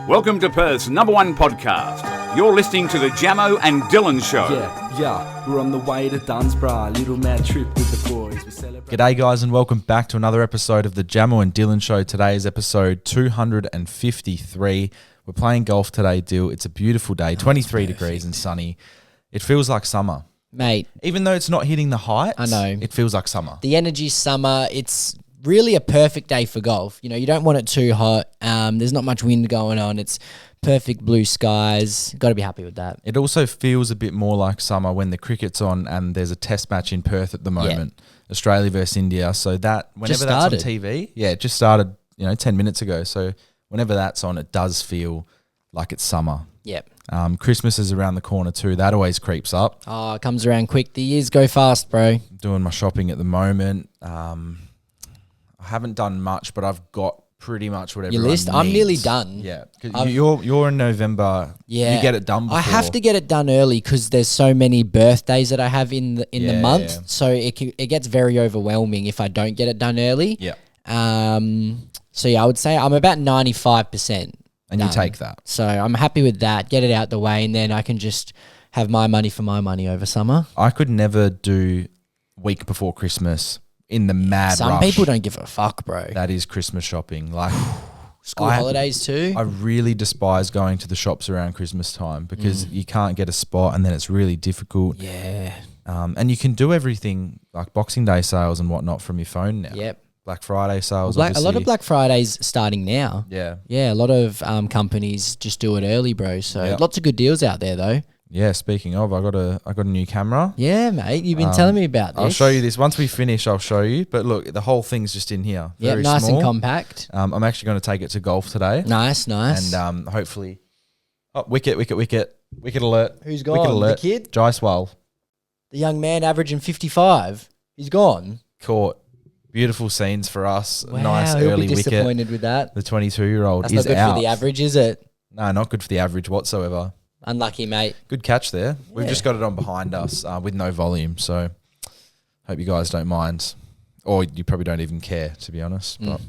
Welcome to Perth's #1 podcast. You're listening to the Jamo and Dylan Show. Yeah, we're on the way to Dunsborough, little mad trip with the boys. We celebrate. G'day guys and welcome back to another episode of the Jamo and Dylan Show. Today is episode 253. We're playing golf today, Dill. It's a beautiful day, 23 degrees and sunny. It feels like summer. Mate, Even though it's not hitting the heights, I know. it feels like summer. the energy's summer. It's really a perfect day for golf. You know, you don't want it too hot. There's not much wind going on. It's perfect blue skies. Got to be happy with that. It also feels a bit more like summer when the cricket's on and there's a test match in Perth at the moment, Australia versus India. So that, whenever that's on TV, it just started, 10 minutes ago. So whenever that's on, it does feel like it's summer. Yep. Christmas is around the corner too. That always creeps up. Oh, it comes around quick. The years go fast, bro. Doing my shopping at the moment. I haven't done much, but I've got pretty much whatever Your list? I'm nearly done. Yeah, 'cause you're in November. Yeah. You get it done before. I have to get it done early because there's so many birthdays that I have in the month. Yeah. So it gets very overwhelming if I don't get it done early. Yeah. So I would say I'm about 95%. And done. you take that. So I'm happy with that. Get it out the way, and then I can just have my money for my money over summer. I could never do week before Christmas in the mad Some rush. people don't give a fuck, bro. That is Christmas shopping. Like School holidays too. I really despise going to the shops around Christmas time because you can't get a spot and then it's really difficult. Yeah. And you can do everything like Boxing Day sales and whatnot from your phone now. Yep. Black Friday sales. A lot of obviously. Black Fridays starting now. Yeah. Yeah, a lot of companies just do it early, bro. So Yep. lots of good deals out there, though. Yeah, speaking of, I got a new camera. Yeah, mate. You've been telling me about this. I'll show you this. Once we finish, I'll show you. But look, the whole thing's just in here. Yeah, Very nice small. and compact. I'm actually going to take it to golf today. Nice. And hopefully... Oh, wicket alert. Who's Wicket gone? alert. The kid? Jaiswal. The young man averaging 55. He's gone. Caught. Beautiful scenes for us. Wow, Nice he'll early be wicket. disappointed with that. The 22-year-old That's is not good out. for the average, is it? No, not good for the average whatsoever. Unlucky, mate. Good catch there. We've Yeah. just got it on behind us with no volume, so hope you guys don't mind. Or you probably don't even care, to be honest, but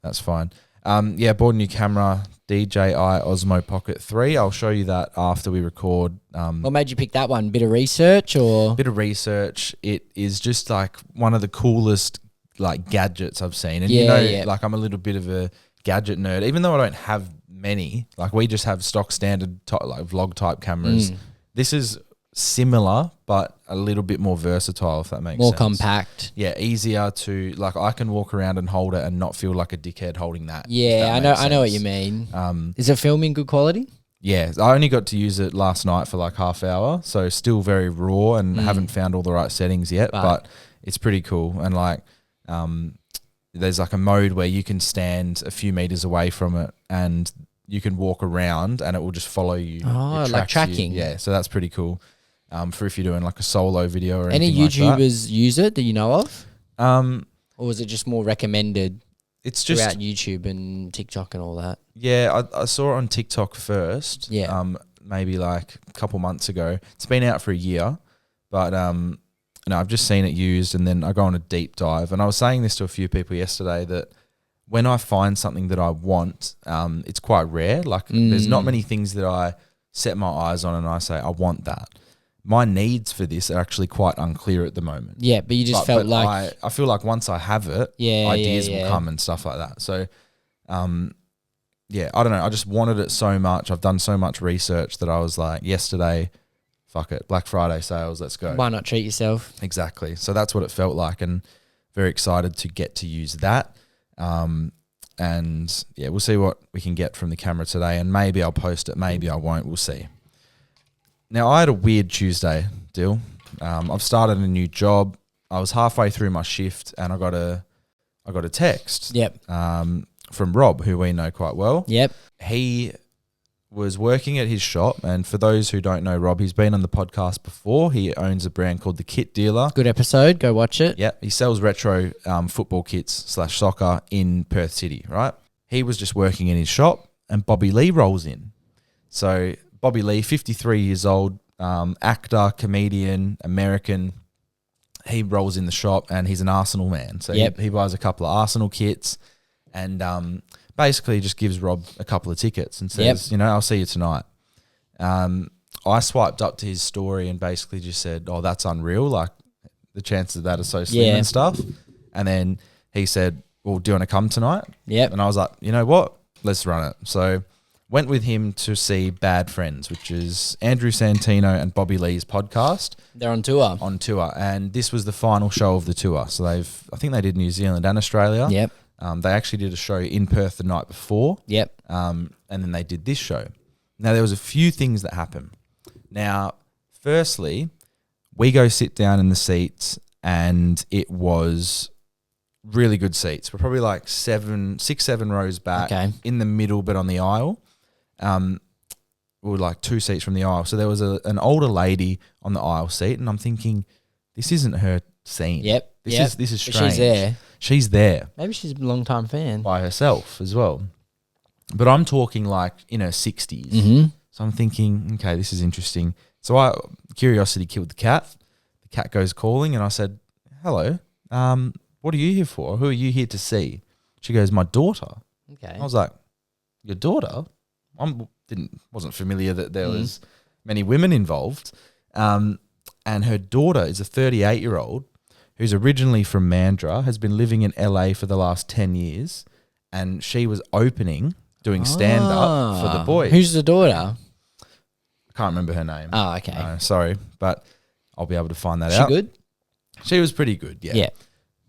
that's fine. Bought a new camera, DJI Osmo Pocket 3. I'll show you that after we record. What made you pick that one? Bit of research or? Bit of research. It is just like one of the coolest like gadgets I've seen. And like I'm a little bit of a gadget nerd, even though I don't have many. Like we just have stock standard like vlog type cameras. This is similar, but a little bit more versatile, if that makes sense. More compact. Yeah, easier to like. I can walk around and hold it and not feel like a dickhead holding that. Yeah, I know what you mean. Is it filming good quality? Yeah, I only got to use it last night for like half hour, so still very raw and haven't found all the right settings yet. But it's pretty cool, and like, there's like a mode where you can stand a few meters away from it and you can walk around and it will just follow you. Oh, It like tracks you. tracking. Yeah, so that's pretty cool. For if you're doing like a solo video or Any anything like that. YouTubers use it that you know of? Or was it just more recommended It's just throughout YouTube and TikTok and all that? Yeah, I saw it on TikTok first. Yeah. Maybe like a couple months ago. It's been out for a year, but I've just seen it used, and then I go on a deep dive. And I was saying this to a few people yesterday that when I find something that I want, it's quite rare. Like there's not many things that I set my eyes on and I say I want that. My needs for this are actually quite unclear at the moment. Yeah, but you just felt like... I feel like once I have it, ideas will come and stuff like that. So, I don't know. I just wanted it so much. I've done so much research that I was like, yesterday, fuck it, Black Friday sales, let's go. Why not treat yourself? Exactly. So that's what it felt like, and very excited to get to use that. And yeah, we'll see what we can get from the camera today, and maybe I'll post it, maybe I won't. We'll see. Now, I had a weird Tuesday, Dill. I've started a new job. I was halfway through my shift, and I got a text. Yep. From Rob, who we know quite well. Yep. He was working at his shop, and for those who don't know Rob, he's been on the podcast before. He owns a brand called The Kit Dealer. Good episode. Go watch it. Yeah, he sells retro football kits / soccer in Perth City, right? He was just working in his shop, and Bobby Lee rolls in. So Bobby Lee, 53 years old, actor, comedian, American. He rolls in the shop, and he's an Arsenal man. So he buys a couple of Arsenal kits. And basically just gives Rob a couple of tickets and says, Yep. you know, I'll see you tonight. I swiped up to his story and basically just said, oh, that's unreal. Like the chances of that are so slim Yeah. and stuff. And then he said, well, do you want to come tonight? Yep. And I was like, you know what? Let's run it. So went with him to see Bad Friends, which is Andrew Santino and Bobby Lee's podcast. They're on tour. On tour. And this was the final show of the tour. So I think they did New Zealand and Australia. Yep. They actually did a show in Perth the night before. Yep. And then they did this show. Now, there was a few things that happened. Now, firstly, we go sit down in the seats and it was really good seats. We're probably like 7 rows back, Okay. in the middle, but on the aisle. We were like 2 seats from the aisle. So there was an older lady on the aisle seat, and I'm thinking, this isn't her scene. Yep. This yep. is But strange. she's there. She's there Maybe she's a long time fan. by herself as well. But I'm talking like in her 60s. Mm-hmm. So I'm thinking, okay, this is interesting. So curiosity killed the cat. The cat goes calling, and I said, hello, what are you here for? Who are you here to see? She goes, my daughter. Okay. I was like, your daughter? Wasn't familiar that there was many women involved. And her daughter is a 38-year-old who's originally from Mandurah, has been living in LA for the last 10 years, and she was doing stand-up for the boys. Who's the daughter? I can't remember her name. Oh, okay. No, sorry, but I'll be able to find that She out. good? She was pretty good, yeah. Yeah.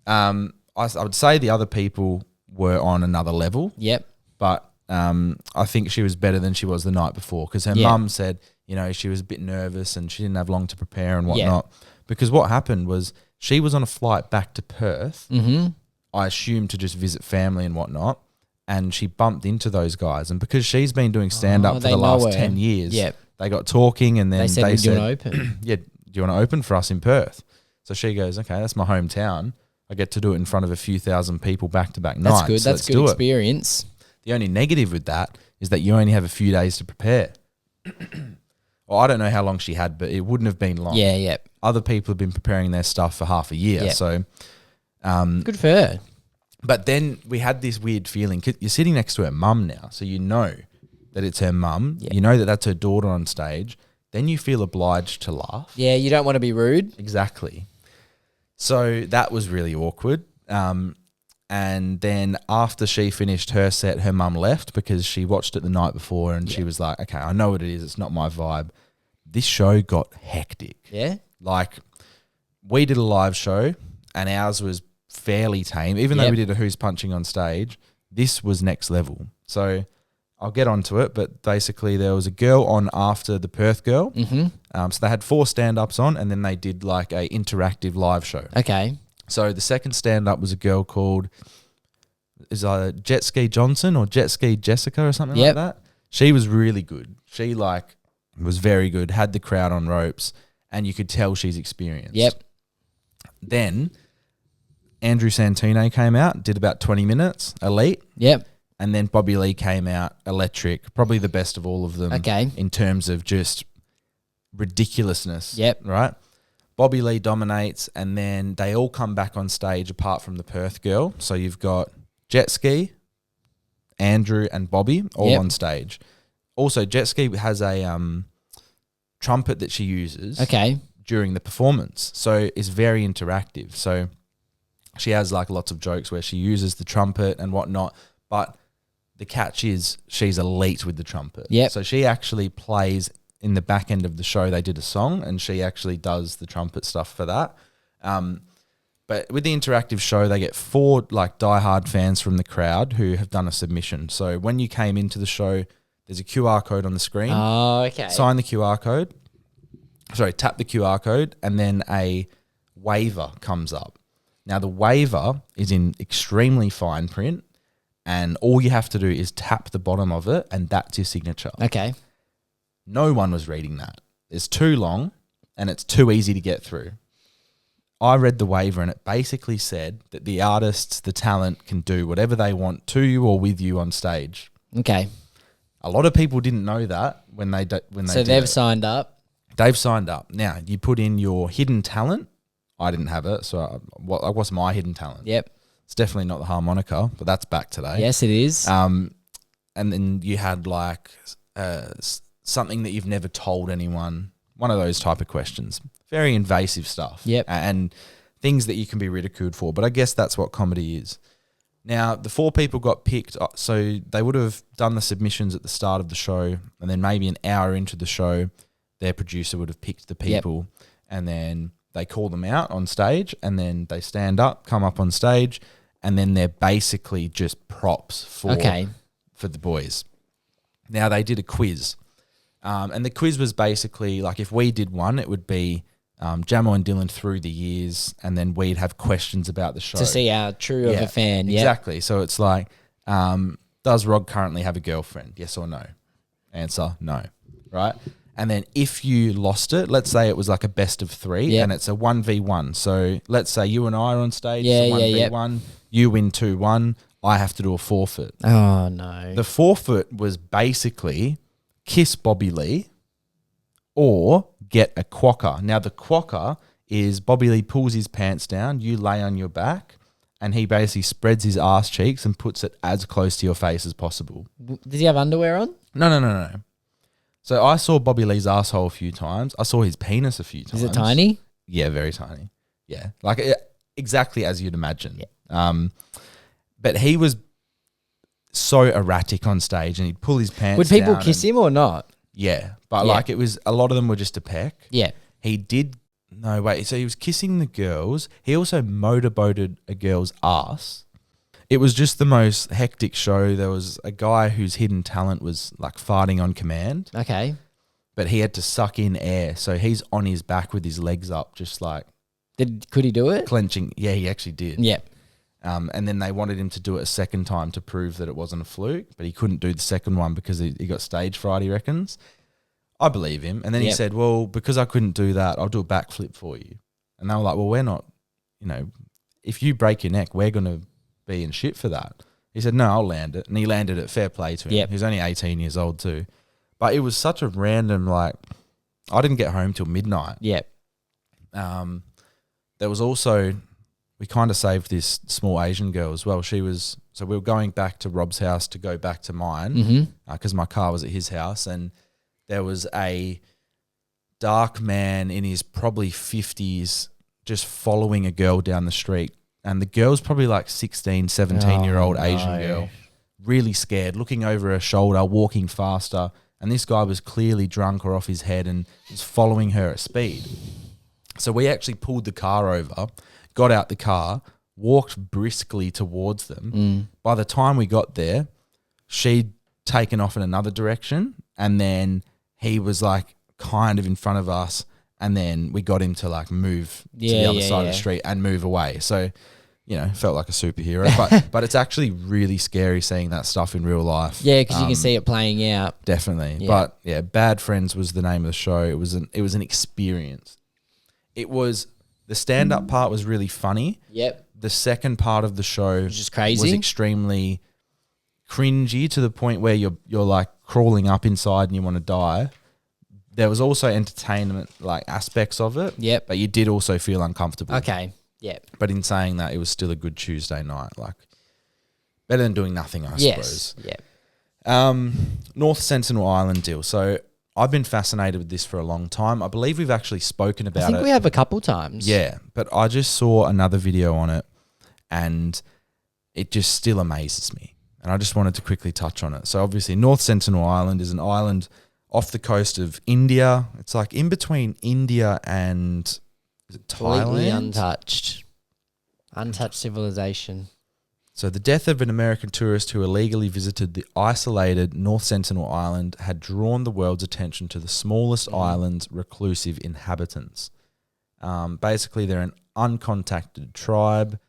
I would say the other people were on another level, Yep. but I think she was better than she was the night before, because her Yeah. mum said, you know, she was a bit nervous and she didn't have long to prepare and whatnot. Because what happened was she was on a flight back to Perth, Mm-hmm. I assumed to just visit family and whatnot, and she bumped into those guys. And because she's been doing stand-up for they the know last her. 10 years, Yep. they got talking, and then They said, they "Do you said, want to open?" yeah, do you want to open for us in Perth? So she goes, okay, that's my hometown. I get to do it in front of a few thousand people back-to-back nights. That's good. so That's let's good do it. experience. The only negative with that is that you only have a few days to prepare. Well, I don't know how long she had, but it wouldn't have been long. Yeah, yeah. Other people have been preparing their stuff for half a year. Yeah. So, Good for her. but then we had this weird feeling. 'Cause you're sitting next to her mum now, so you know that it's her mum. Yeah. You know that that's her daughter on stage. Then you feel obliged to laugh. Yeah, you don't want to be rude. Exactly. So that was really awkward. And then after she finished her set, her mum left because she watched it the night before, and she was like, okay, I know what it is. It's not my vibe. This show got hectic. Yeah. Like, we did a live show and ours was fairly tame. Even though we did a Who's Punching on stage, this was next level. So I'll get onto it, but basically there was a girl on after the Perth girl. Mm-hmm. So they had 4 stand-ups on, and then they did like a interactive live show. Okay. So the second stand-up was a girl called Jet Ski Johnson or Jet Ski Jessica or something like that. She was really good. She was very good, had the crowd on ropes, and you could tell she's experienced. Yep. Then Andrew Santino came out, did about 20 minutes, elite. Yep. And then Bobby Lee came out, electric, probably the best of all of them. Okay. In terms of just ridiculousness. Yep. Right? Bobby Lee dominates, and then they all come back on stage apart from the Perth girl. So you've got Jet Ski, Andrew, and Bobby all on stage. Also, Jet Ski has a trumpet that she uses during the performance. So it's very interactive. So she has like lots of jokes where she uses the trumpet and whatnot, but the catch is she's elite with the trumpet. Yep. So she actually plays in the back end of the show. They did a song and she actually does the trumpet stuff for that. But with the interactive show, they get 4 like diehard fans from the crowd who have done a submission. So when you came into the show, there's a QR code on the screen. Oh, okay. Sign the QR code. Sorry, tap the QR code, and then a waiver comes up. Now, the waiver is in extremely fine print, and all you have to do is tap the bottom of it, and that's your signature. Okay. No one was reading that. It's too long, and it's too easy to get through. I read the waiver, and it basically said that the artists, the talent, can do whatever they want to you or with you on stage. Okay. A lot of people didn't know that when they So did they've it. signed up. They've signed up. Now, you put in your hidden talent. I didn't have it, so what's my hidden talent? Yep. It's definitely not the harmonica, but that's back today. Yes, it is. And then you had like something that you've never told anyone. One of those type of questions. Very invasive stuff. Yep. And things that you can be ridiculed for. But I guess that's what comedy is. Now, the 4 people got picked, so they would have done the submissions at the start of the show, and then maybe an hour into the show, their producer would have picked the people, and then they call them out on stage, and then they stand up, come up on stage, and then they're basically just props for the boys. Now, they did a quiz, and the quiz was basically like if we did one, it would be Jamo and Dylan through the years, and then we'd have questions about the show. To see how true of a fan. Exactly. So it's like, does Rod currently have a girlfriend? Yes or no? Answer, no. Right? And then if you lost it, let's say it was like a best of 3 and it's a 1v1. So let's say you and I are on stage, it's a 1v1, you win 2-1, I have to do a forfeit. Oh, no. The forfeit was basically kiss Bobby Lee or get a quokka. Now, the quokka is Bobby Lee pulls his pants down, you lay on your back, and he basically spreads his ass cheeks and puts it as close to your face as possible. Does he have underwear on? No. So I saw Bobby Lee's asshole a few times. I saw his penis a few times. Is it tiny? Yeah, very tiny. Yeah, like exactly as you'd imagine. Yeah. But he was so erratic on stage, and he'd pull his pants Would people down kiss him or not? Yeah, but like it was, a lot of them were just a peck. Yeah. He did, no, wait, so he was kissing the girls. He also motorboated a girl's ass. It was just the most hectic show. There was a guy whose hidden talent was like farting on command. Okay. But he had to suck in air. So he's on his back with his legs up, just like Could he do it? clenching. Yeah, he actually did. Yeah. And then they wanted him to do it a second time to prove that it wasn't a fluke, but he couldn't do the second one because he got stage fright, he reckons. I believe him. And then he said, well, because I couldn't do that, I'll do a backflip for you. And they were like, well, we're not, if you break your neck, we're going to be in shit for that. He said, no, I'll land it. And he landed it, fair play to him. Yep. He was only 18 years old too. But it was such a random, I didn't get home till midnight. Yep. There was also, we kind of saved this small Asian girl as well. So we were going back to Rob's house to go back to mine because my car was at his house, and there was a dark man in his probably 50s just following a girl down the street. And the girl's probably like 16, 17-year-old Asian girl, really scared, looking over her shoulder, walking faster. And this guy was clearly drunk or off his head and was following her at speed. So we actually pulled the car over, got out the car, walked briskly towards them. By the time we got there, she'd taken off in another direction, and then he was like kind of in front of us, and then we got him to like move to the other side of the street and move away. So, felt like a superhero. but it's actually really scary seeing that stuff in real life. Yeah, because you can see it playing out. Definitely. Yeah. But yeah, Bad Friends was the name of the show. It was an experience. It was, the stand-up part was really funny. Yep. The second part of the show was just crazy. Was extremely cringy to the point where you're like crawling up inside and you want to die. There was also entertainment aspects of it. Yep. But you did also feel uncomfortable. Okay. Yep. But in saying that, it was still a good Tuesday night. Better than doing nothing, I suppose. Yep. North Sentinel Island deal. So I've been fascinated with this for a long time. I believe we've actually spoken about it. I think we have a couple times. Yeah, but I just saw another video on it, and it just still amazes me. And I just wanted to quickly touch on it. So obviously North Sentinel Island is an island off the coast of India. It's like in between India and is it Completely Thailand? untouched. Untouched civilization. So the death of an American tourist who illegally visited the isolated North Sentinel Island had drawn the world's attention to the smallest island's reclusive inhabitants. Basically, they're an uncontacted tribe,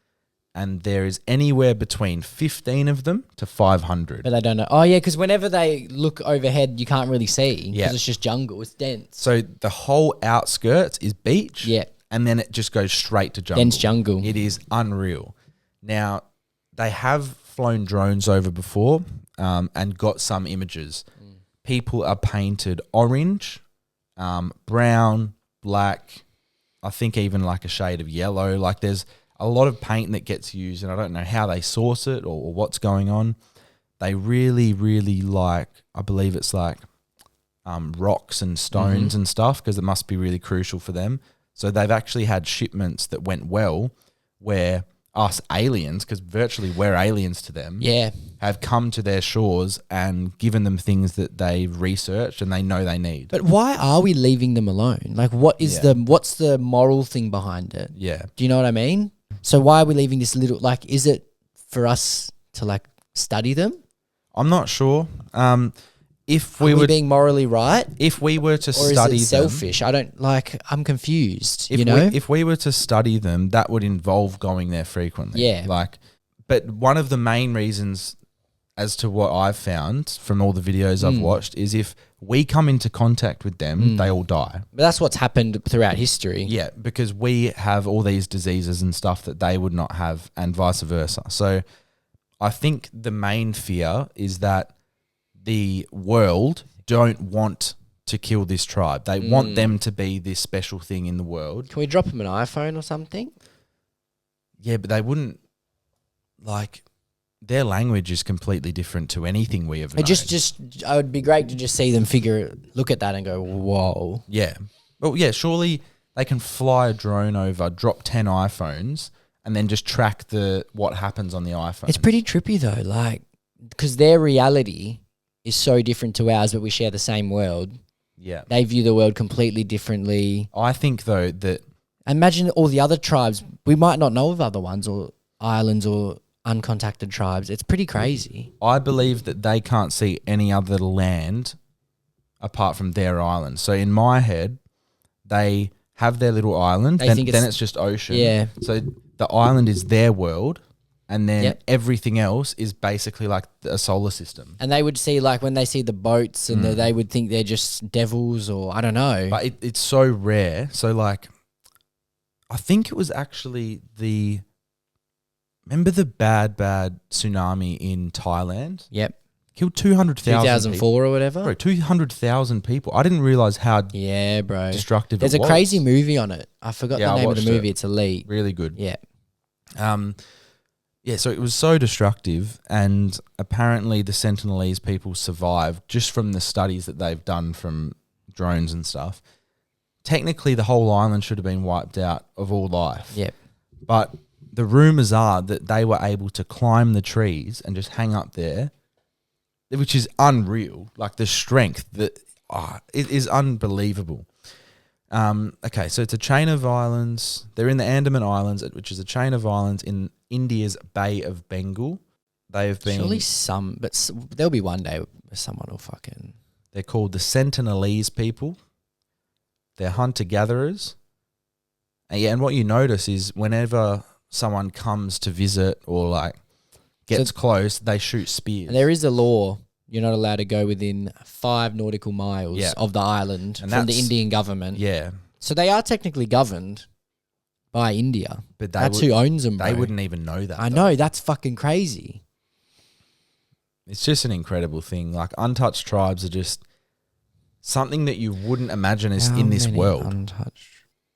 and there is anywhere between 15 of them to 500. But I don't know. Oh, yeah, because whenever they look overhead, you can't really see because Yeah. it's just jungle. It's dense. So the whole outskirts is beach, Yeah. and then it just goes straight to jungle. Dense jungle. It is unreal. Now, they have flown drones over before and got some images. People are painted orange, brown, black, I think even like a shade of yellow. Like there's a lot of paint that gets used, and I don't know how they source it or what's going on. They really, really like, I believe it's like rocks and stones and stuff, because it must be really crucial for them. So they've actually had shipments that went well where us aliens, because virtually we're aliens to them, have come to their shores and given them things that they've researched and they know they need. But why are we leaving them alone? Like, what's the moral thing behind it? Yeah. Do you know what I mean? So why are we leaving this little, like, is it for us to like study them? I'm not sure. If we Are we were being morally right? if we were to Or study is it selfish? I'm confused, them, you know? if we were to study them, that would involve going there frequently. Yeah. But one of the main reasons as to what I've found from all the videos I've watched is if we come into contact with them, they all die. But that's what's happened throughout history. Yeah, because we have all these diseases and stuff that they would not have, and vice versa. So I think the main fear is that the world don't want to kill this tribe. They want them to be this special thing in the world. Can we drop them an iPhone or something? Yeah, but they wouldn't, like, their language is completely different to anything we have known. It would be great to just see them look at that and go, whoa. Yeah. Well, yeah, surely they can fly a drone over, drop 10 iPhones, and then just track what happens on the iPhone. It's pretty trippy though, like, because their reality is so different to ours, but we share the same world. Yeah. They view the world completely differently. I think, though, that... Imagine all the other tribes. We might not know of other ones or islands or uncontacted tribes. It's pretty crazy. I believe that they can't see any other land apart from their island. So in my head, they have their little island, then it's just ocean. Yeah. So the island is their world, and then everything else is basically like a solar system. And they would see, like, when they see the boats and they would think they're just devils, or I don't know. But it's so rare. So, like, I think it was actually remember the bad tsunami in Thailand? Yep. Killed 200,000 2004 or whatever. Bro, 200,000 people. I didn't realize how destructive There's it was. a crazy movie on it. I forgot the name of the watched movie. it. It's elite. Really good. Yeah. Yeah, so it was so destructive, and apparently the Sentinelese people survived just from the studies that they've done from drones and stuff. Technically, the whole island should have been wiped out of all life. Yep. But the rumours are that they were able to climb the trees and just hang up there, which is unreal. Like, the strength that it is unbelievable. Okay, so it's a chain of islands. They're in the Andaman Islands, which is a chain of islands in India's Bay of Bengal. They have been... Surely there'll be one day where someone will fucking... They're called the Sentinelese people. They're hunter-gatherers. And what you notice is whenever someone comes to visit or, like, gets close, they shoot spears. And there is a law. You're not allowed to go within 5 nautical miles of the island from the Indian government. Yeah. So they are technically governed by India. But that's who owns them, bro. They wouldn't even know that. I know. That's fucking crazy. It's just an incredible thing. Like, untouched tribes are just something that you wouldn't imagine is in this world. Untouched.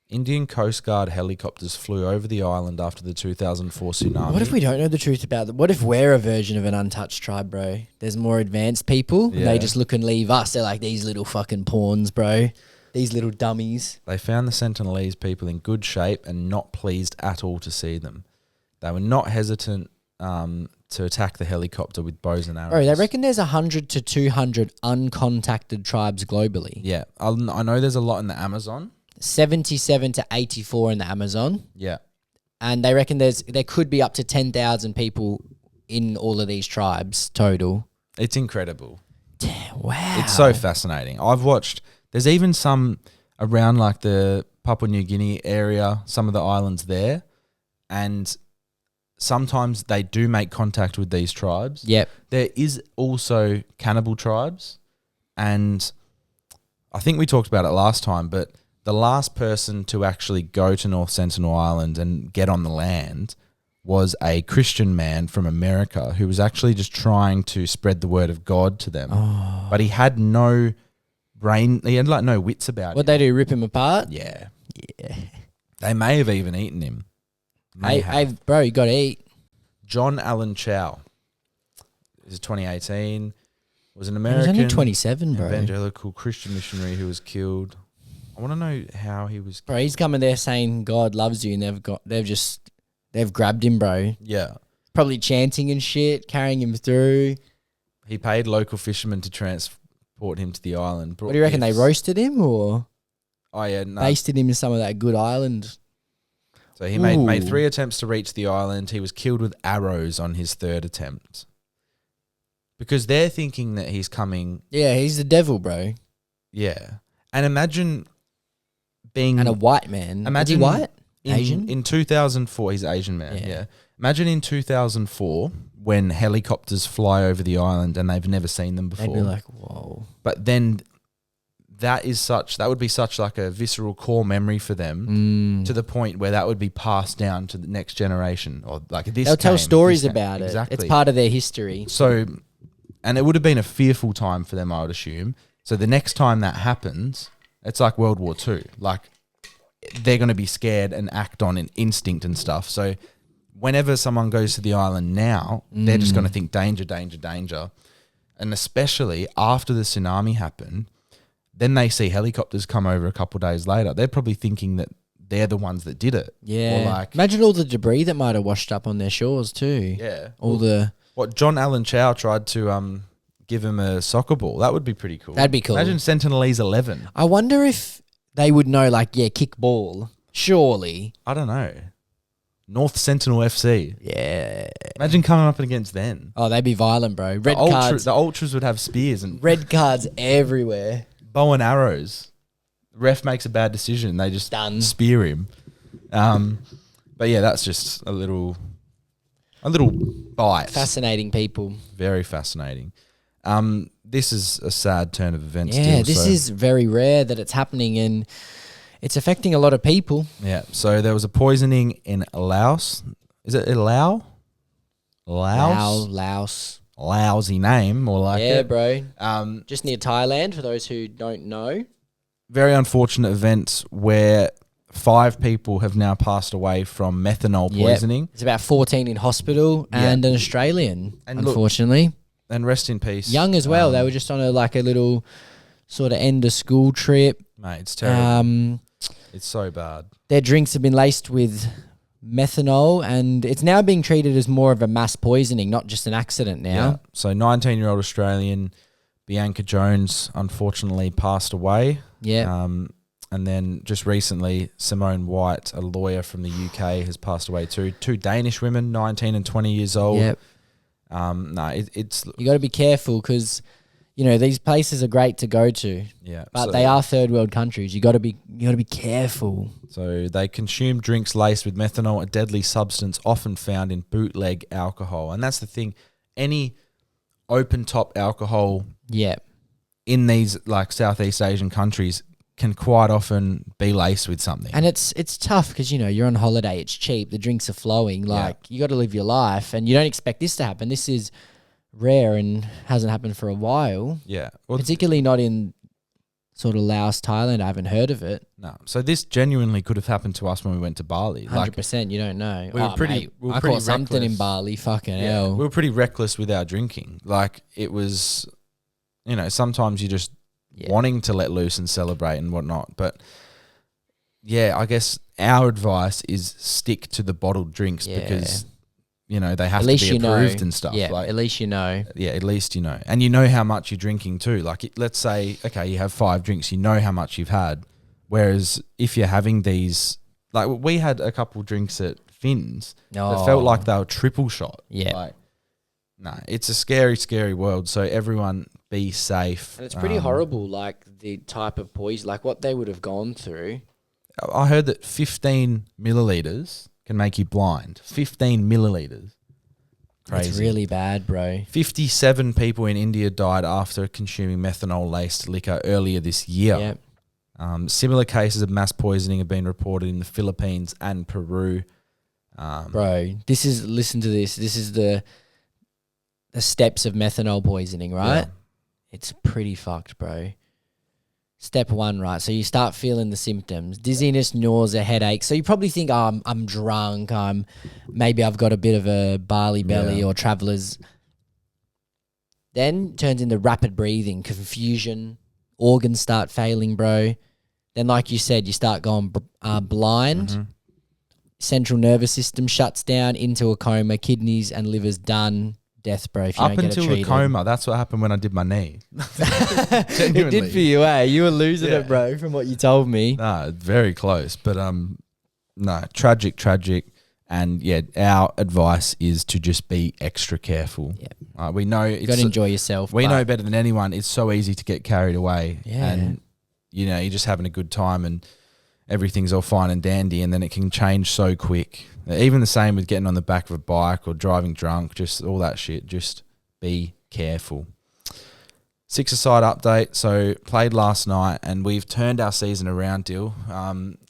Indian Coast Guard helicopters flew over the island after the 2004 tsunami. What if we don't know the truth about them? What if we're a version of an untouched tribe, bro? There's more advanced people. And they just look and leave us. They're like, these little fucking pawns, bro. These little dummies. They found the Sentinelese people in good shape and not pleased at all to see them. They were not hesitant to attack the helicopter with bows and arrows. Bro, they reckon there's 100 to 200 uncontacted tribes globally. Yeah. I know there's a lot in the Amazon. 77 to 84 in the Amazon. Yeah. And they reckon there could be up to 10,000 people in all of these tribes total. It's incredible. Wow. It's so fascinating. I've watched, there's even some around like the Papua New Guinea area, some of the islands there, and sometimes they do make contact with these tribes. Yep. There is also cannibal tribes, and I think we talked about it last time, but the last person to actually go to North Sentinel Island and get on the land was a Christian man from America who was actually just trying to spread the word of God to them. Oh. But he had no brain, he had like no wits about What'd they do, rip him apart? Yeah. Yeah. They may have even eaten him. Hey, bro, you got to eat. John Allen Chow. This is 2018. Was an He's American only 27, bro. evangelical Christian missionary who was killed. I want to know how he was. Bro, he's coming there saying God loves you, and they've grabbed him, bro. Yeah. Probably chanting and shit, carrying him through. He paid local fishermen to transport him to the island. What do you reckon? They roasted him or Oh yeah, no. basted him in some of that good island? So he made 3 attempts to reach the island. He was killed with arrows on his 3rd attempt. Because they're thinking that he's coming. Yeah, he's the devil, bro. Yeah. And imagine being... And a white man. Imagine Is he white? Asian? In 2004, he's Asian man, yeah. Imagine in 2004 when helicopters fly over the island and they've never seen them before. They'd be like, whoa. But then that would be such like a visceral core memory for them to the point where that would be passed down to the next generation. Or like this They'll tell stories about it. Exactly. It's part of their history. So, and it would have been a fearful time for them, I would assume. So the next time that happens, it's like World War II. Like they're going to be scared and act on an instinct and stuff. So whenever someone goes to the island now, they're just going to think danger, danger, danger. And especially after the tsunami happened, then they see helicopters come over a couple of days later. They're probably thinking that they're the ones that did it. Yeah. Or like, imagine all the debris that might have washed up on their shores too. yeah. What John Allen Chow tried to give him a soccer ball. That would be pretty cool. That'd be cool. Imagine Sentinel 11. I wonder if they would know, like, yeah, kick ball. Surely. I don't know. North Sentinel FC. Yeah. Imagine coming up against them. Oh, they'd be violent, bro. Red cards. The Ultras would have spears and Red cards everywhere. bow and arrows. Ref makes a bad decision. They just Done. spear him. But yeah, that's just a little bite. Fascinating people. Very fascinating. This is a sad turn of events. Yeah, this is very rare that it's happening, and it's affecting a lot of people. Yeah. So there was a poisoning in Laos. Is it Laos? Laos. Lousy name, more like Yeah, it. bro. Um, Just near Thailand, for those who don't know. very unfortunate event where 5 people have now passed away from methanol Yep. poisoning. There's about 14 in hospital and an Australian, And look, unfortunately. And rest in peace. Young as well. They were just on a little sort of end of school trip. Mate, it's terrible. Um, It's so bad. their drinks have been laced with methanol, and it's now being treated as more of a mass poisoning, not just an accident now. Yeah. So 19-year-old Australian Bianca Jones unfortunately passed away. Yeah. And then just recently, Simone White, a lawyer from the UK, has passed away too. 2 Danish women, 19 and 20 years old. Yep. It's You got to be careful because, you know, these places are great to go to, yeah, but so- they are third world countries. You got to be careful. So they consume drinks laced with methanol, a deadly substance often found in bootleg alcohol. And that's the thing. Any open top alcohol Yeah. in these like Southeast Asian countries can quite often be laced with something. And it's tough because, you know, you're on holiday, it's cheap, the drinks are flowing, you got to live your life, and you don't expect this to happen. This is rare and hasn't happened for a while, yeah. Well, particularly not in sort of Laos, Thailand. I haven't heard of it. no. So this genuinely could have happened to us when we went to Bali. 100%, you don't know. we were pretty- mate, we were I pretty caught something in reckless. Bali, fucking Yeah, hell. we were pretty reckless with our drinking. Like it was, you know, sometimes you just wanting to let loose and celebrate and whatnot. But yeah, I guess our advice is stick to the bottled drinks because, you know, they have At to least be you know. approved and stuff. Yeah, Like, at least you know. yeah, at least you know. And you know how much you're drinking too. Like let's say, okay, you have 5 drinks, you know how much you've had. Whereas if you're having these, like we had a couple drinks at Finn's that felt like they were triple shot. Yeah. Like, no, it's a scary, scary world. So everyone be safe. And it's pretty horrible, like the type of poison, like what they would have gone through. I heard that 15 milliliters can make you blind. 15 milliliters. Crazy. It's really bad, bro. 57 people in India died after consuming methanol-laced liquor earlier this year. Yep. Similar cases of mass poisoning have been reported in the Philippines and Peru. Bro, listen to this. This is the steps of methanol poisoning, right? Yeah. It's pretty fucked, bro. Step 1, right? So you start feeling the symptoms: dizziness, nausea, headache. So you probably think, oh, I'm drunk. Maybe I've got a bit of a barley belly or traveller's. Then turns into rapid breathing, confusion, organs start failing, bro. Then, like you said, you start going blind. Central nervous system shuts down into a coma. Kidneys and liver's done. Death, bro, if you Up don't get it until the treated. coma, that's what happened when I did my knee. It did for you, eh? You were losing it, bro, from what you told me. Nah, very close. But no, tragic. And yeah, our advice is to just be extra careful. Yep. We know You got to enjoy yourself. We know better than anyone. It's so easy to get carried away. Yeah. And, you're just having a good time and everything's all fine and dandy, and then it can change so quick. Even the same with getting on the back of a bike or driving drunk, just all that shit. Just be careful. 6-a-side update. So played last night and we've turned our season around, Dill.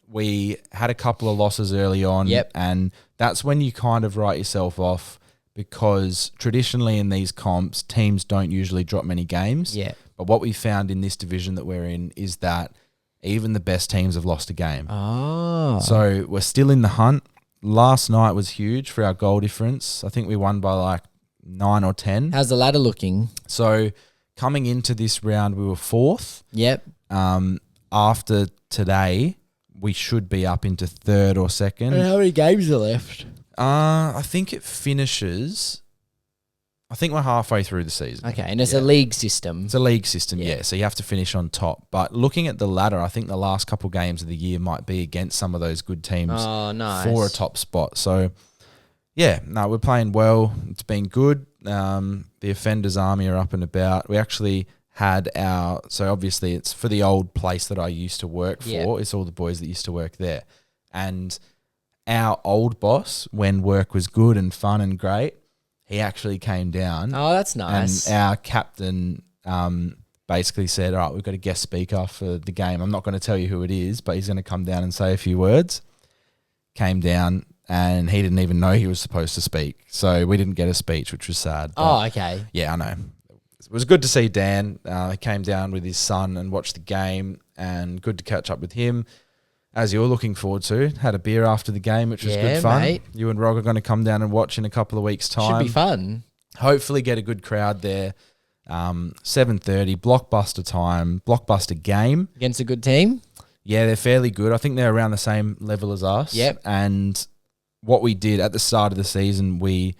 We had a couple of losses early on. Yep. And that's when you kind of write yourself off, because traditionally in these comps, teams don't usually drop many games. Yeah. But what we found in this division that we're in is that even the best teams have lost a game. Oh. So we're still in the hunt. Last night was huge for our goal difference. I think we won by like 9 or 10. How's the ladder looking? So coming into this round, we were 4th. Yep. After today, we should be up into 3rd or 2nd. And how many games are left? I think it finishes. I think we're halfway through the season. Okay, and it's a league system. It's a league system, yeah. So you have to finish on top. But looking at the ladder, I think the last couple games of the year might be against some of those good teams for a top spot. So, yeah, no, we're playing well. It's been good. The Offenders Army are up and about. We actually had so obviously it's for the old place that I used to work for. Yeah. It's all the boys that used to work there. And our old boss, when work was good and fun and great, he actually came down. Oh, that's nice. And our captain basically said, all right, we've got a guest speaker for the game. I'm not going to tell you who it is, but he's going to come down and say a few words. Came down and he didn't even know he was supposed to speak. So we didn't get a speech, which was sad. Oh, okay. Yeah, I know. It was good to see Dan. He came down with his son and watched the game, and good to catch up with him. As you're looking forward to, had a beer after the game, which was good fun. Mate. You and Rog are going to come down and watch in a couple of weeks' time. Should be fun. Hopefully get a good crowd there. 7:30, blockbuster time, blockbuster game. Against a good team? Yeah, they're fairly good. I think they're around the same level as us. Yep. And what we did at the start of the season, we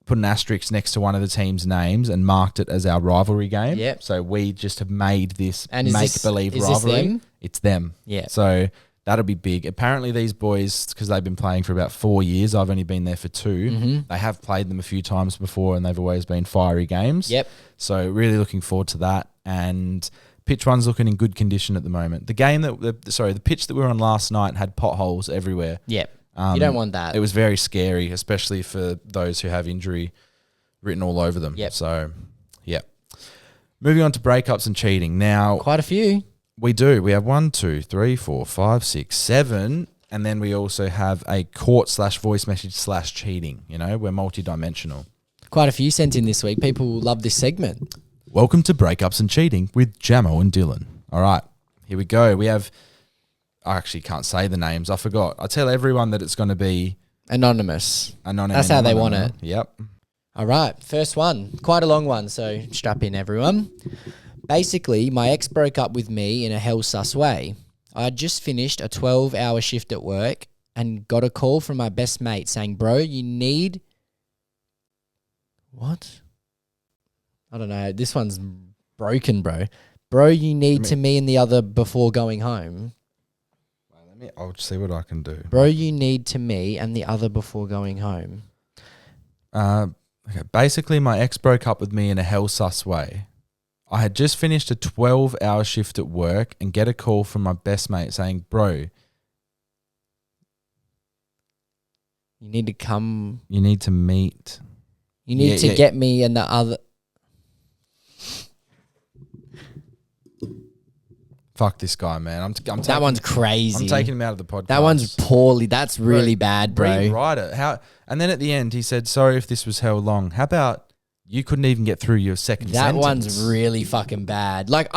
put an asterisk next to one of the team's names and marked it as our rivalry game. Yep. So we just have made this And make-believe is rivalry. this them? It's them. Yeah. So that'll be big. Apparently these boys, because they've been playing for about 4 years, I've only been there for 2, they have played them a few times before and they've always been fiery games. Yep. So really looking forward to that. And pitch one's looking in good condition at the moment. The pitch that we were on last night had potholes everywhere. Yep. You don't want that. It was very scary, especially for those who have injury written all over them. Yep. So, yeah. Moving on to breakups and cheating. Now, Quite a few. we do. We have 1, 2, 3, 4, 5, 6, 7. And then we also have a court/voice message/ cheating. We're multi-dimensional. Quite a few sent in this week. People love this segment. Welcome to Breakups and Cheating with Jamo and Dylan. All right, here we go. We have, I actually can't say the names. I forgot. I tell everyone that it's going to be Anonymous. anonymous. That's how they want it. Yep. All right, first one. Quite a long one, so strap in, everyone. Basically, my ex broke up with me in a hell sus way. I had just finished a 12-hour shift at work and got a call from my best mate saying, bro, you need... What? I don't know. This one's broken, bro. Bro, you need to me and the other before going home. I'll see what I can do. Bro, you need to me and the other before going home. Okay. Basically, my ex broke up with me in a hell sus way. I had just finished a 12-hour shift at work and get a call from my best mate saying, bro, you need to come. you need to meet. You need to get me and the other. Fuck this guy, man. I'm That one's crazy. I'm taking him out of the podcast. That one's poorly. That's really bad, bro. Rewrite it. And then at the end, he said, sorry if this was hell long. How about you couldn't even get through your second That sentence? one's really fucking bad. Like,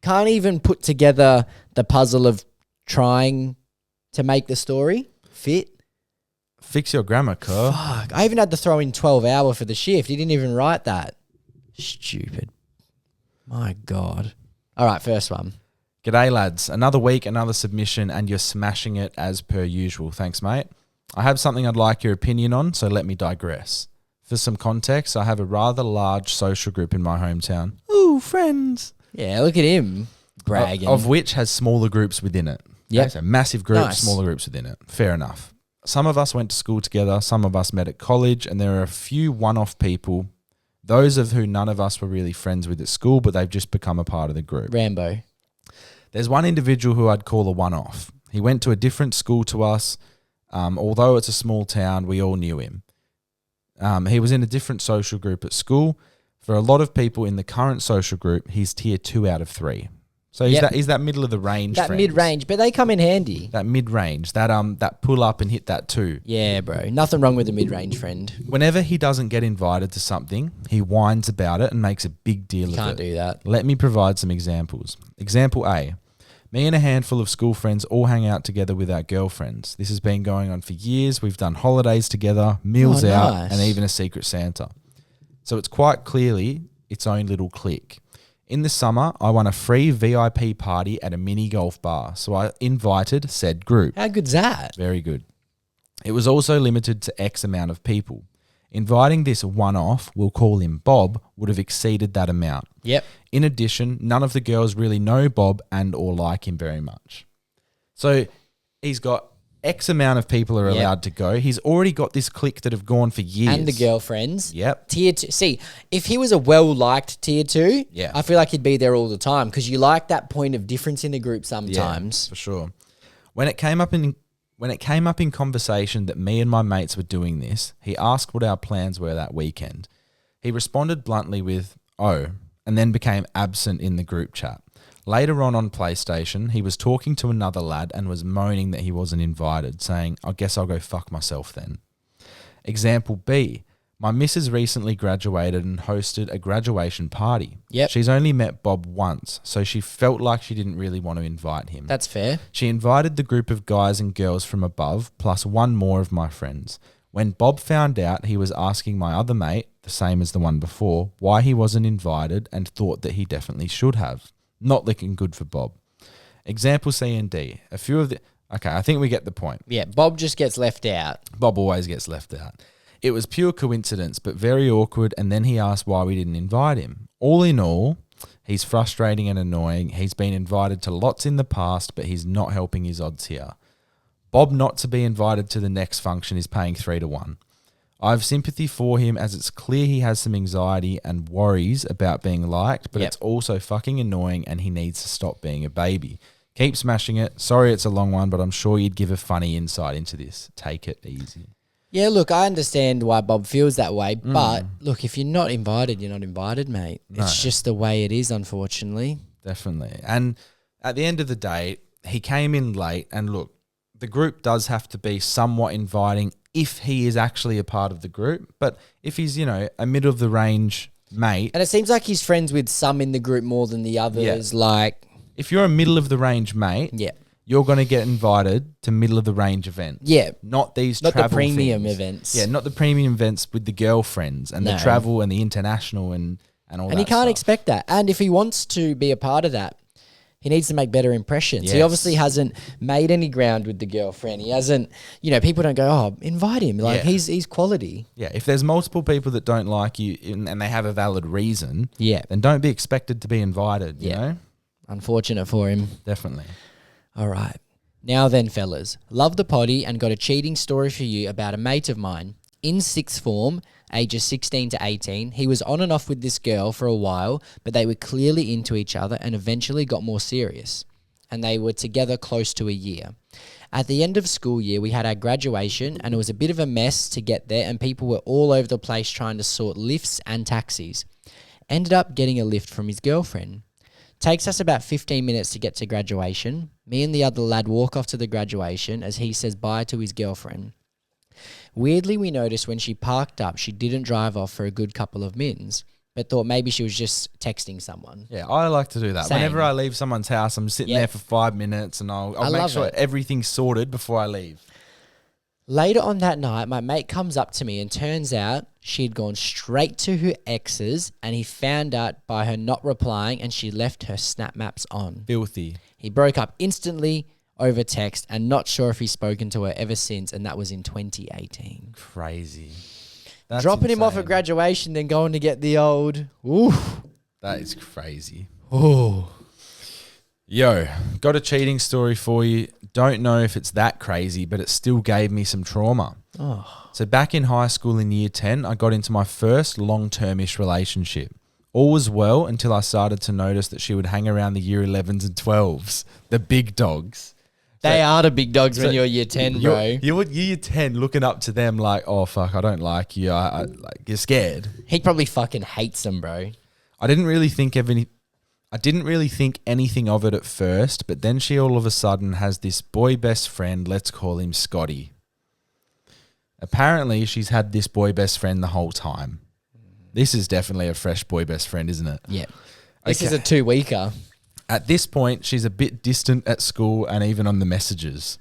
can't even put together the puzzle of trying to make the story fit. Fix your grammar, cuz. Fuck. I even had to throw in 12 hour for the shift. He didn't even write that. Stupid. My God. All right, first one. G'day, lads. Another week, another submission, and you're smashing it as per usual. Thanks, mate. I have something I'd like your opinion on, so let me digress. For some context, I have a rather large social group in my hometown. Ooh, friends. Yeah, look at him bragging. Of which has smaller groups within it. Yep. Okay, so massive groups, Nice. smaller groups within it. Fair enough. Some of us went to school together, some of us met at college, and there are a few one-off people, those of who none of us were really friends with at school, but they've just become a part of the group. Rambo. There's one individual who I'd call a one-off. He went to a different school to us. Although it's a small town, we all knew him. He was in a different social group at school. For a lot of people in the current social group, he's tier 2 out of 3. So he's that middle of the range. That friends. mid-range, but they come in handy. That mid-range, that pull up and hit that 2. Yeah, bro. Nothing wrong with a mid-range friend. Whenever he doesn't get invited to something, he whines about it and makes a big deal of it. Can't do that. Let me provide some examples. Example A. Me and a handful of school friends all hang out together with our girlfriends. This has been going on for years. We've done holidays together, meals out, nice. and even a secret Santa. So it's quite clearly its own little clique. In the summer, I won a free VIP party at a mini golf bar, so I invited said group. How good's that? Very good. It was also limited to X amount of people. Inviting this one-off, we'll call him Bob, would have exceeded that amount. Yep. In addition, none of the girls really know Bob and or like him very much. So he's got X amount of people are allowed to go. He's already got this clique that have gone for years. And the girlfriends. Yep. Tier 2. See, if he was a well-liked tier 2, Yeah. I feel like he'd be there all the time because you like that point of difference in the group sometimes. Yeah, for sure. When it came up in conversation that me and my mates were doing this, he asked what our plans were that weekend. He responded bluntly with, "Oh," and then became absent in the group chat. Later on PlayStation, he was talking to another lad and was moaning that he wasn't invited, saying, "I guess I'll go fuck myself then." Example B. My missus recently graduated and hosted a graduation party. Yep. She's only met Bob once, so she felt like she didn't really want to invite him. That's fair. She invited the group of guys and girls from above, plus one more of my friends. When Bob found out, he was asking my other mate, the same as the one before, why he wasn't invited and thought that he definitely should have. Not looking good for Bob. Example C and D. A few of the... Okay, I think we get the point. Yeah, Bob just gets left out. Bob always gets left out. It was pure coincidence, but very awkward, and then he asked why we didn't invite him. All in all, he's frustrating and annoying. He's been invited to lots in the past, but he's not helping his odds here. Bob not to be invited to the next function is paying 3-1. I have sympathy for him as it's clear he has some anxiety and worries about being liked, but it's also fucking annoying and he needs to stop being a baby. Keep smashing it. Sorry it's a long one, but I'm sure you'd give a funny insight into this. Take it easy. Yeah, look, I understand why Bob feels that way, but look, if you're not invited, you're not invited, mate. No. It's just the way it is, unfortunately. Definitely. And at the end of the day, he came in late, and look, the group does have to be somewhat inviting if he is actually a part of the group. But if he's, a middle of the range mate. And it seems like he's friends with some in the group more than the others. Like, if you're a middle of the range mate, you're going to get invited to middle of the range events. Yeah. Not these not travel the premium things. events. Yeah, not the premium events with the girlfriends and the travel and the international and all that. And he can't stuff. expect that. And if he wants to be a part of that, he needs to make better impressions. He Yes. obviously hasn't made any ground with the girlfriend. He hasn't, people don't go, oh, invite him. Like, he's quality. Yeah, if there's multiple people that don't like you and they have a valid reason, then don't be expected to be invited, you know? Unfortunate for him. Definitely. All right. Now then, fellas. Love the potty and got a cheating story for you about a mate of mine. In sixth form, ages 16 to 18, he was on and off with this girl for a while, but they were clearly into each other and eventually got more serious. And they were together close to a year. At the end of school year, we had our graduation and it was a bit of a mess to get there and people were all over the place trying to sort lifts and taxis. Ended up getting a lift from his girlfriend. Takes us about 15 minutes to get to graduation. Me and the other lad walk off to the graduation as he says bye to his girlfriend. Weirdly, we noticed when she parked up, she didn't drive off for a good couple of mins. but thought maybe she was just texting someone. Yeah, I like to do that. Same. Whenever I leave someone's house, I'm sitting there for 5 minutes and I'll make love sure it. everything's sorted before I leave. Later on that night, my mate comes up to me and turns out she'd gone straight to her ex's and he found out by her not replying and she left her snap maps on. Filthy. He broke up instantly over text and not sure if he's spoken to her ever since, and that was in 2018. Crazy. That's Dropping him off at insane. graduation, then going to get the old... Ooh. That is crazy. Ooh. Yo, got a cheating story for you. Don't know if it's that crazy, but it still gave me some trauma. Oh. So back in high school in year 10, I got into my first long-term-ish relationship. All was well until I started to notice that she would hang around the year 11s and 12s, the big dogs. They are the big dogs when you're year 10, bro. You're year 10 looking up to them like, oh, fuck, I don't like you. Like, you're scared. He probably fucking hates them, bro. I didn't really think anything of it at first, but then she all of a sudden has this boy best friend, let's call him Scotty. Apparently, she's had this boy best friend the whole time. This is definitely a fresh boy best friend, isn't it? Yeah. This is Okay. a 2-weeker. At this point, she's a bit distant at school and even on the messages.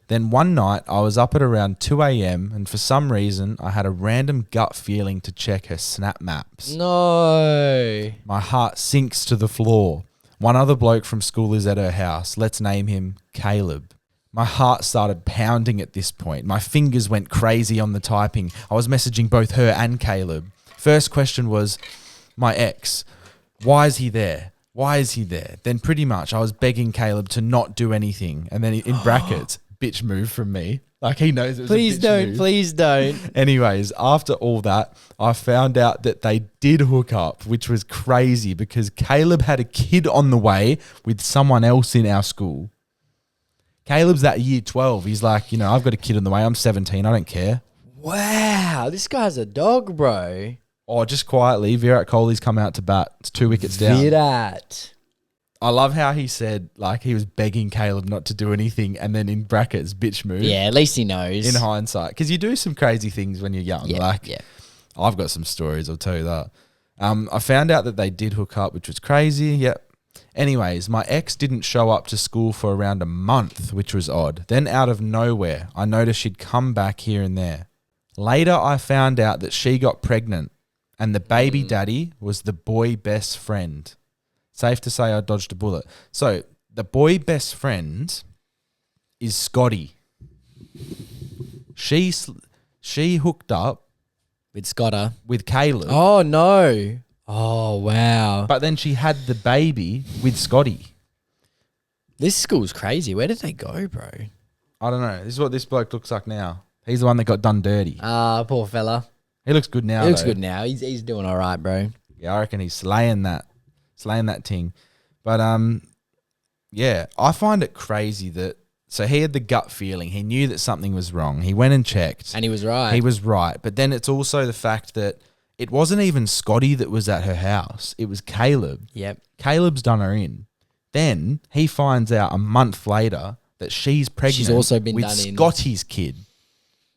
Then one night, I was up at around 2 a.m. and for some reason, I had a random gut feeling to check her snap maps. No. My heart sinks to the floor. One other bloke from school is at her house. Let's name him Caleb. My heart started pounding at this point. My fingers went crazy on the typing. I was messaging both her and Caleb. First question was, my ex, why is he there? Why is he there? Then pretty much I was begging Caleb to not do anything. And then in brackets, bitch move from me. Like he knows it was Please a bitch don't. move. Please don't. Anyways, after all that, I found out that they did hook up, which was crazy because Caleb had a kid on the way with someone else in our school. Caleb's that year 12. He's like, I've got a kid on the way. I'm 17. I don't care. Wow. This guy's a dog, bro. Oh, just quietly, Virat Kohli's come out to bat. It's 2 wickets down. Virat. I love how he said, like, he was begging Caleb not to do anything, and then in brackets, bitch move. Yeah, at least he knows. In hindsight. Because you do some crazy things when you're young. Yeah. I've got some stories, I'll tell you that. I found out that they did hook up, which was crazy. Yep. Anyways, my ex didn't show up to school for around a month, which was odd. Then out of nowhere, I noticed she'd come back here and there. Later, I found out that she got pregnant, and the baby daddy was the boy best friend. Safe to say I dodged a bullet. So the boy best friend is Scotty. She hooked up With Scotter. with Caleb, Oh, no. Oh, wow. but then she had the baby with Scotty. This school's crazy. Where did they go, bro? I don't know. This is what this bloke looks like now. He's the one that got done dirty. Ah, poor fella. He looks good now. He looks though. good now. He's doing all right, bro. Yeah, I reckon he's slaying that ting. But yeah, I find it crazy that so he had the gut feeling. He knew that something was wrong. He went and checked. And he was right. He was right. But then it's also the fact that it wasn't even Scotty that was at her house. It was Caleb. Yep. Caleb's done her in. Then he finds out a month later that she's pregnant. She's also been with done in. Scotty's kid.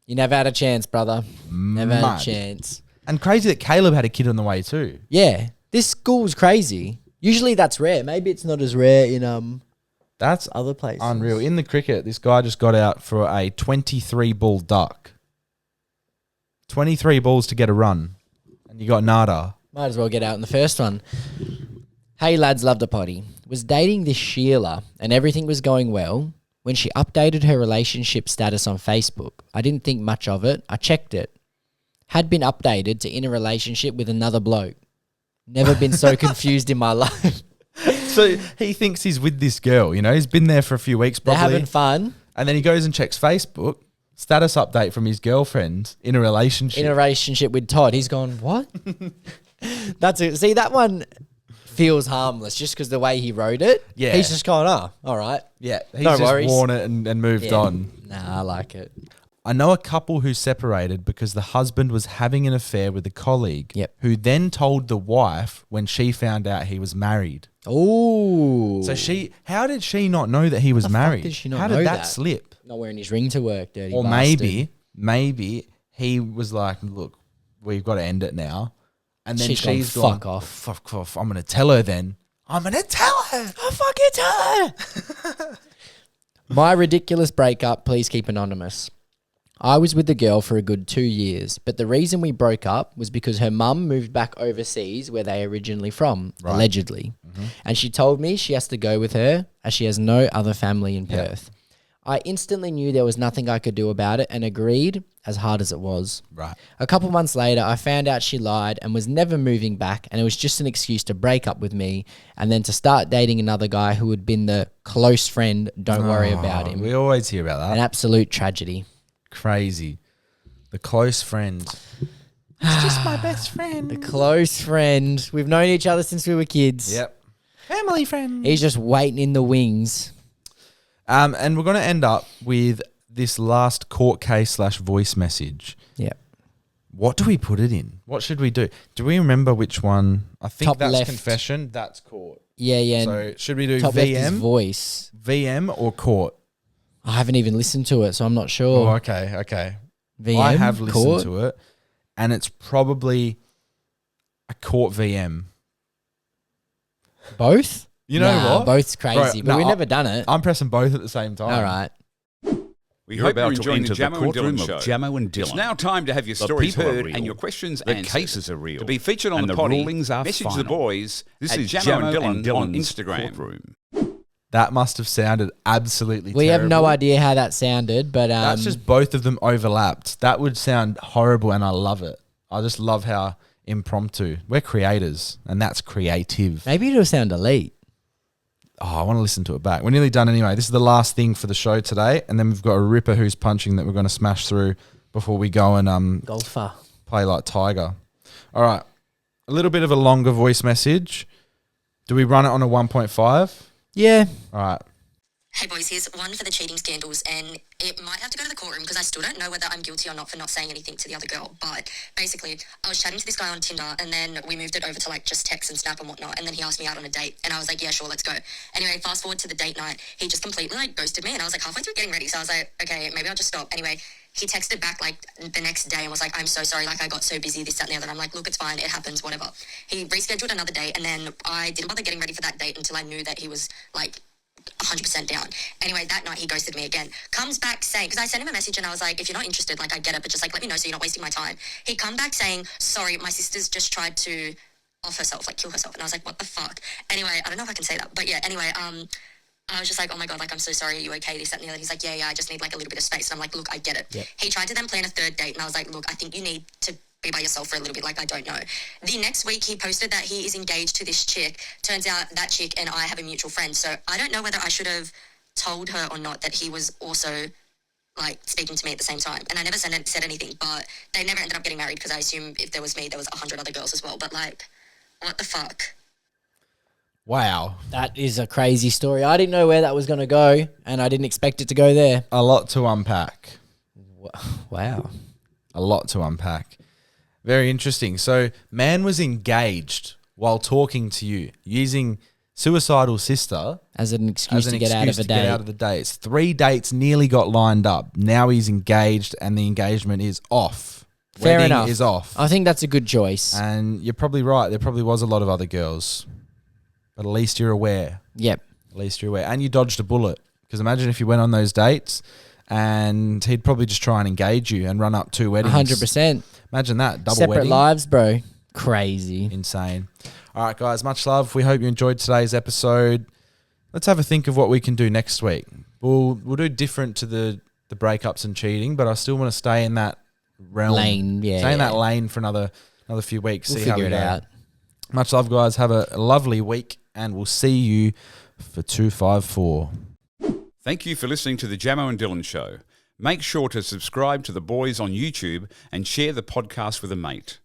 You never had a chance, brother. Never had Mad. a chance. And crazy that Caleb had a kid on the way too. Yeah. This school's crazy. Usually that's rare. Maybe it's not as rare in That's other places. unreal. In the cricket, this guy just got out for a 23-ball duck. 23 balls to get a run. And you got nada. Might as well get out in the first one. Hey lads, loved a potty. Was dating this Sheila and everything was going well when she updated her relationship status on Facebook. I didn't think much of it. I checked it. Had been updated to in a relationship with another bloke. Never been so confused in my life. So he thinks he's with this girl, he's been there for a few weeks They're probably. having fun And then he goes and checks Facebook, status update from his girlfriend in a relationship. in a relationship with Todd. He's gone, what? That's it. See, that one feels harmless just because the way he wrote it. Yeah. He's just gone, all right. Yeah, he's No just worries. worn it and moved Yeah. on. Nah, I like it. I know a couple who separated because the husband was having an affair with a colleague. Yep. Who then told the wife when she found out he was married. Ooh. So how did she not know that he was The fuck married? did she not How know did that that? slip? Not wearing his ring to work, dirty Or bastard. maybe he was like, look, we've got to end it now. And then She's gone, she's gone, "Fuck off." Fuck off. I'm going to tell her then. I'm going to tell her. I'll fucking tell her. My ridiculous breakup, please keep anonymous. I was with the girl for a good 2 years, but the reason we broke up was because her mum moved back overseas where they originally from, allegedly. And she told me she has to go with her as she has no other family in Perth. I instantly knew there was nothing I could do about it and agreed, as hard as it was. Right. A couple months later, I found out she lied and was never moving back, and it was just an excuse to break up with me and then to start dating another guy who had been the close friend. Don't worry about him. We always hear about that. An absolute tragedy. Crazy. The close friend. It's just my best friend. The close friend. We've known each other since we were kids. Yep. Family friend. He's just waiting in the wings. And we're going to end up with this last court case / voice message. Yep. What do we put it in? What should we do? Do we remember which one? I think Top that's left. confession. That's court. Yeah. So should we do Top left is VM, voice. VM or court? I haven't even listened to it, so I'm not sure. Oh, okay. VM, I have listened court? to it, and it's probably a court VM. Both? You know Nah, what? Both's crazy, Bro, but we've no, never done it. I'm pressing both at the same time. All right. We You're hope you're about to enjoying the enter the Jamo and courtroom Dylan of show. Jamo and It's Dylan. now time to have your The stories people are heard real. and your questions The answered. cases are real. To be featured on And the the potty, rulings are message the final. boys This at is Jamo Jamo and Dylan on Dylan's Instagram. courtroom. That must have sounded absolutely We have no terrible. idea how that sounded, but That's just both of them overlapped. That would sound horrible, and I love it. I just love how impromptu. We're creators, and that's creative. maybe it'll sound elite. Oh, I want to listen to it back. We're nearly done anyway. This is the last thing for the show today, and then we've got a ripper who's punching that we're going to smash through before we go and Golfer. play like Tiger. All right, a little bit of a longer voice message. Do we run it on a 1.5? Yeah. All right. Hey boys, here's one for the cheating scandals, and it might have to go to the courtroom because I still don't know whether I'm guilty or not for not saying anything to the other girl. But basically, I was chatting to this guy on Tinder, and then we moved it over to like just text and Snap and whatnot, and then he asked me out on a date, and I was like, yeah, sure, let's go. Anyway, fast forward to the date night, he just completely like ghosted me, and I was like halfway through getting ready, so I was like, okay, maybe I'll just stop. Anyway, he texted back like the next day and was like, I'm so sorry, like I got so busy, this, that, and the other. And I'm like, look, it's fine, it happens, whatever. He rescheduled another date, and then I didn't bother getting ready for that date until I knew that he was like 100% down. Anyway, that night he ghosted me again. Comes back saying, because I sent him a message and I was like, if you're not interested, like I get it, but just like let me know so you're not wasting my time. He come back saying, sorry, my sister's just tried to off herself, like kill herself. And I was like, what the fuck? Anyway, I don't know if I can say that, but yeah, anyway, I was just like, oh my God, like, I'm so sorry, are you okay, this, that, and the other. He's like, yeah, I just need like a little bit of space. And I'm like, look, I get it. Yep. He tried to then plan a third date, and I was like, look, I think you need to be by yourself for a little bit, like, I don't know. The next week, he posted that he is engaged to this chick. Turns out that chick and I have a mutual friend, so I don't know whether I should have told her or not that he was also, like, speaking to me at the same time. And I never said anything, but they never ended up getting married, because I assume if there was me, there was 100 other girls as well. But, like, what the fuck? Wow. That is a crazy story. I didn't know where that was going to go, and I didn't expect it to go there. A lot to unpack. Wow. A lot to unpack. Very interesting. So, man was engaged while talking to you, using suicidal sister As an excuse to get out of a get date. out of the dates. 3 dates nearly got lined up. Now he's engaged, and the engagement is off. Fair Wedding enough. is off. I think that's a good choice. And you're probably right. There probably was a lot of other girls. But at least you're aware. Yep. At least you're aware. And you dodged a bullet. Because imagine if you went on those dates and he'd probably just try and engage you and run up 2 weddings. 100%. Imagine that. Double Separate wedding. lives, bro. Crazy. Insane. All right, guys. Much love. We hope you enjoyed today's episode. Let's have a think of what we can do next week. We'll do different to the breakups and cheating, but I still want to stay in that realm. Lane, yeah, Stay in yeah. that lane for another few weeks. We'll see how figure we it go. out. Much love, guys. Have a lovely week, and we'll see you for 254. Thank you for listening to the Jamo and Dylan Show. Make sure to subscribe to the boys on YouTube and share the podcast with a mate.